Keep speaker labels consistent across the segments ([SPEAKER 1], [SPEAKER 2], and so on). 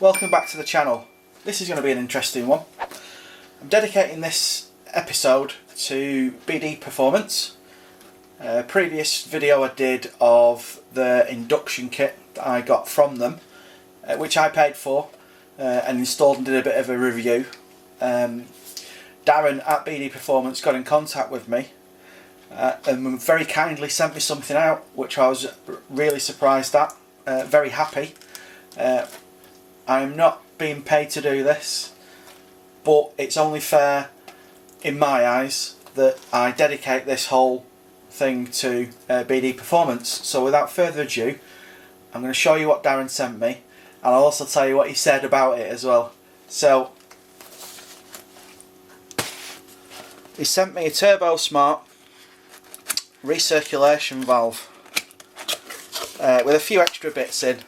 [SPEAKER 1] welcome back to the channel. This is going to be an interesting one. I'm dedicating this episode to BD Performance. A previous video I did of the induction kit that I got from them, which I paid for and installed and did a bit of a review. Darren at BD Performance got in contact with me and very kindly sent me something out, which I was really surprised at, very happy. I'm not being paid to do this, but it's only fair in my eyes that I dedicate this whole thing to BD Performance. So without further ado, I'm going to show you what Darren sent me, and I'll also tell you what he said about it as well. So he sent me a Turbosmart Recirculation valve with a few extra bits in.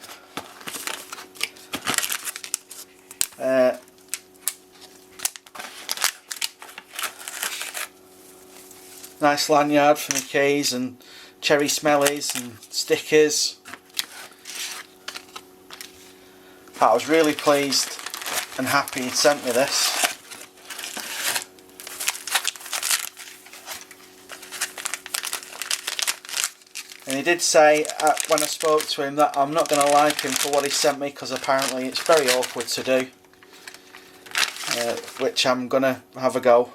[SPEAKER 1] Nice lanyard for the keys and cherry smellies and stickers. I was really pleased and happy he'd sent me this. And he did say when I spoke to him that I'm not going to like him for what he sent me, because apparently it's very awkward to do, which I'm going to have a go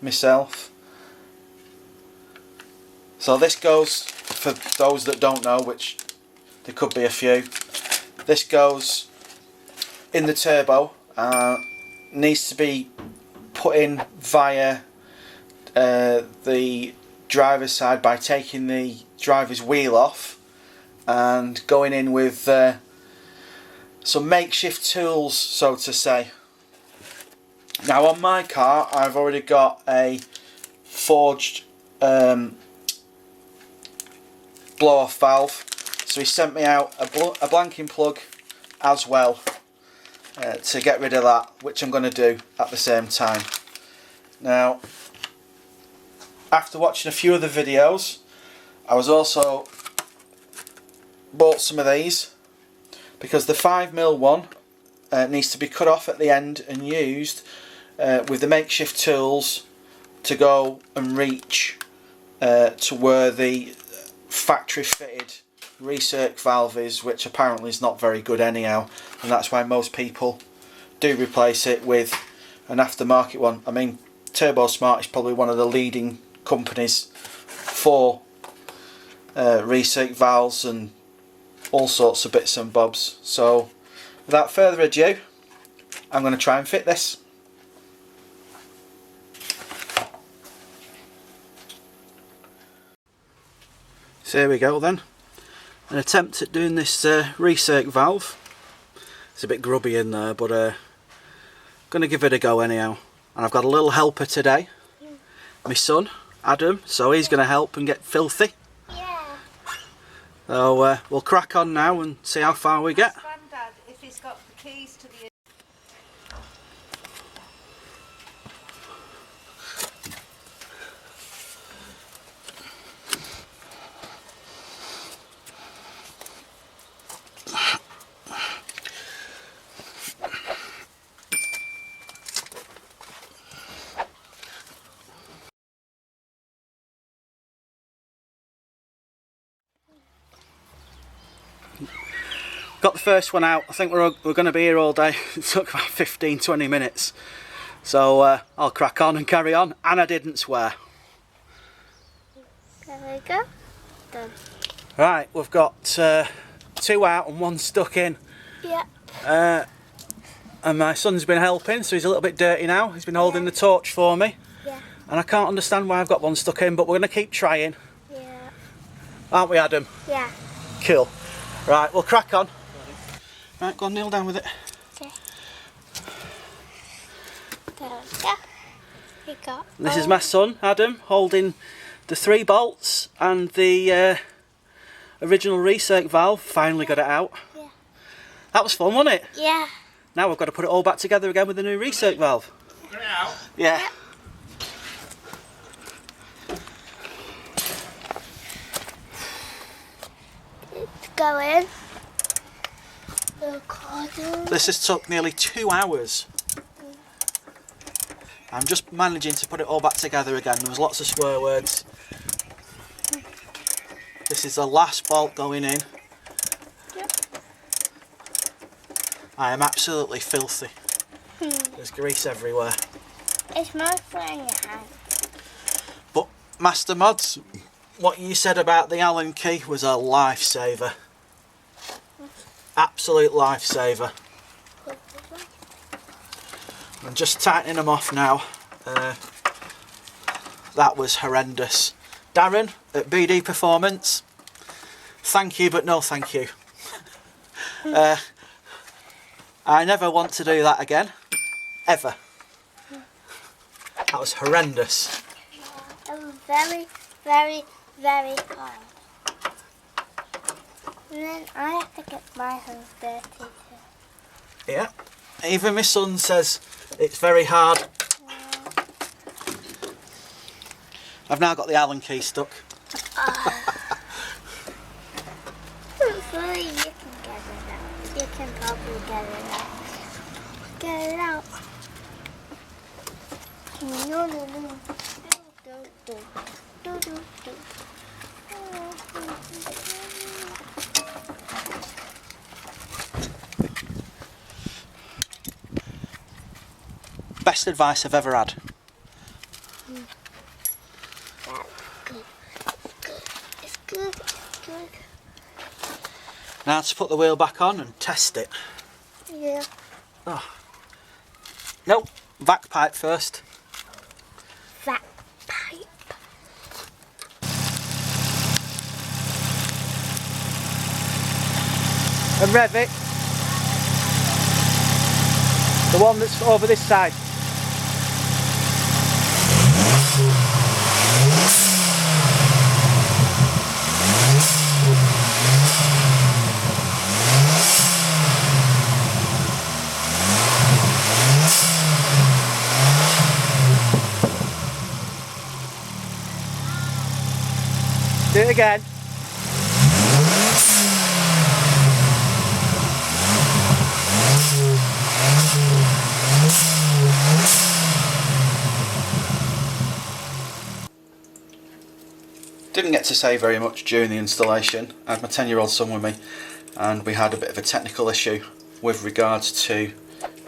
[SPEAKER 1] myself. So this goes, for those that don't know, which there could be a few, this goes in the turbo, needs to be put in via the driver's side by taking the driver's wheel off and going in with some makeshift tools, so to say. Now on my car I've already got a forged blow-off valve, so he sent me out a blanking plug as well to get rid of that, which I'm going to do at the same time. Now, after watching a few of the videos, I was also bought some of these, because the 5mm one needs to be cut off at the end and used with the makeshift tools to go and reach to where the factory fitted recirc valve is, which apparently is not very good anyhow, and that's why most people do replace it with an aftermarket one. I mean, Turbosmart is probably one of the leading companies for recirc valves and all sorts of bits and bobs. So without further ado, I'm going to try and fit this. So here we go then, an attempt at doing this recirc valve. It's a bit grubby in there, but going to give it a go anyhow. And I've got a little helper today, my son Adam, so he's going to help and get filthy.
[SPEAKER 2] Yeah.
[SPEAKER 1] So we'll crack on now and see how far we get.
[SPEAKER 2] Ask Grandad if he's got the keys to the...
[SPEAKER 1] Got the first one out. I think we're going to be here all day. It took about 15-20 minutes. So I'll crack on and carry on. And I didn't swear.
[SPEAKER 2] There we go. Done.
[SPEAKER 1] Right, we've got 2 out and 1 stuck in.
[SPEAKER 2] Yeah.
[SPEAKER 1] And my son's been helping, so he's a little bit dirty now. He's been holding the torch for me.
[SPEAKER 2] Yeah.
[SPEAKER 1] And I can't understand why I've got 1 stuck in, but we're going to keep trying.
[SPEAKER 2] Yeah.
[SPEAKER 1] Aren't we, Adam?
[SPEAKER 2] Yeah.
[SPEAKER 1] Cool. Right, we'll crack on. Right, go on, kneel down with it.
[SPEAKER 2] Okay. There we go. You got...
[SPEAKER 1] This is my son, Adam, holding the 3 bolts and the original recirc valve. Finally got it out.
[SPEAKER 2] Yeah.
[SPEAKER 1] That was fun, wasn't it?
[SPEAKER 2] Yeah.
[SPEAKER 1] Now we've got to put it all back together again with the new recirc valve.
[SPEAKER 3] Got it out?
[SPEAKER 1] Yeah.
[SPEAKER 2] It's going.
[SPEAKER 1] This has took nearly 2 hours. I'm just managing to put it all back together again. There was lots of swear words. This is the last bolt going in. I am absolutely filthy. There's grease everywhere.
[SPEAKER 2] It's mostly in your hand.
[SPEAKER 1] But Master Mods, what you said about the Allen key was a lifesaver. Absolute lifesaver. I'm just tightening them off now. That was horrendous. Darren at BD Performance, thank you but no thank you. I never want to do that again, ever. That was horrendous.
[SPEAKER 2] It was very, very, very hard. And then I have to get my hands dirty too.
[SPEAKER 1] Yeah, even my son says it's very hard. I've now got the Allen key stuck.
[SPEAKER 2] Hopefully you can get it out. You can probably get it out. Get it out. No, no, no. Do, do, do. Do, do, do.
[SPEAKER 1] Best advice I've ever had.
[SPEAKER 2] It's good. It's good.
[SPEAKER 1] Now to put the wheel back on and test it.
[SPEAKER 2] Yeah.
[SPEAKER 1] Oh. Nope, vac pipe first.
[SPEAKER 2] That pipe.
[SPEAKER 1] And rev it. The one that's over this side. Do it again. Didn't get to say very much during the installation. I had my 10-year-old son with me and we had a bit of a technical issue with regards to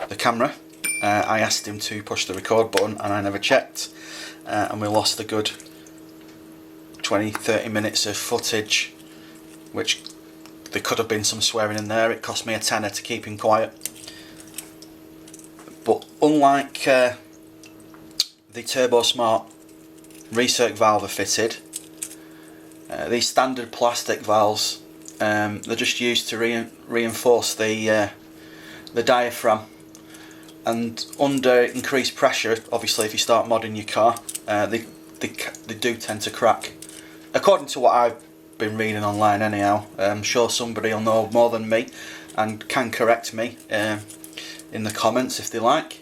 [SPEAKER 1] the camera. I asked him to push the record button and I never checked, and we lost a good 20-30 minutes of footage, which there could have been some swearing in there. It cost me a tenner to keep him quiet. But unlike the Turbosmart Recirc valve are fitted, these standard plastic valves, they're just used to reinforce the diaphragm, and under increased pressure, obviously if you start modding your car, they do tend to crack. According to what I've been reading online anyhow. I'm sure somebody will know more than me and can correct me in the comments if they like.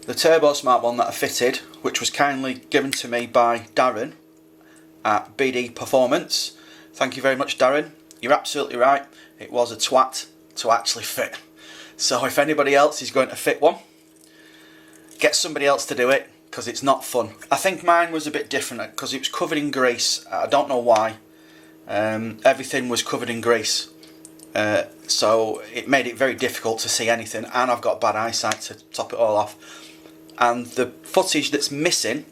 [SPEAKER 1] The Turbosmart one that I fitted, which was kindly given to me by Darren at BD Performance. Thank you very much, Darren. You're absolutely right. It was a twat to actually fit. So if anybody else is going to fit one, get somebody else to do it, because it's not fun. I think mine was a bit different because it was covered in grease. I don't know why. Everything was covered in grease. So it made it very difficult to see anything, and I've got bad eyesight to top it all off. And the footage that's missing,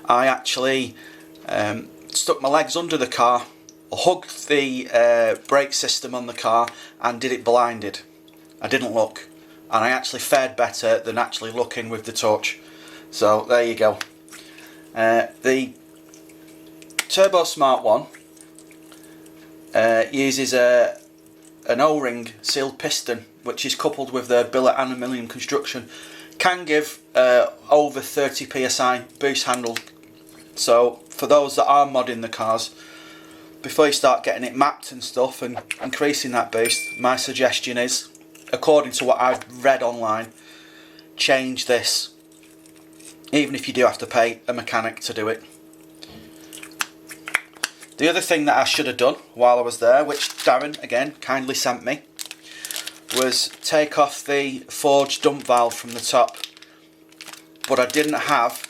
[SPEAKER 1] I actually stuck my legs under the car, hugged the brake system on the car and did it blinded. I didn't look, and I actually fared better than actually looking with the torch. So there you go. The Turbosmart one uses an O-ring sealed piston, which is coupled with the billet aluminium construction. Can give over 30 psi boost handle. So for those that are modding the cars, before you start getting it mapped and stuff and increasing that boost, my suggestion is, according to what I've read online, change this, even if you do have to pay a mechanic to do it. The other thing that I should have done while I was there, which Darren again kindly sent me, was take off the forged dump valve from the top, but I didn't have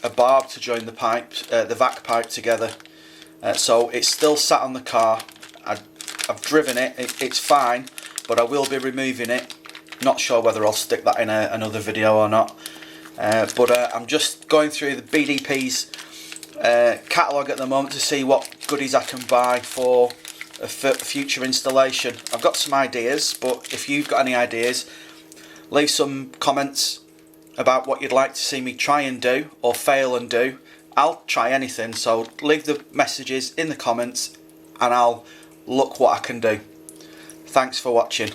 [SPEAKER 1] a barb to join the pipe, the vac pipe together, so it's still sat on the car. I've driven it, it's fine, but I will be removing it. Not sure whether I'll stick that in another video or not, but I'm just going through the BDP's catalogue at the moment to see what goodies I can buy for a future installation. I've got some ideas, but if you've got any ideas, leave some comments about what you'd like to see me try and do or fail and do. I'll try anything, so leave the messages in the comments and I'll look what I can do. Thanks for watching.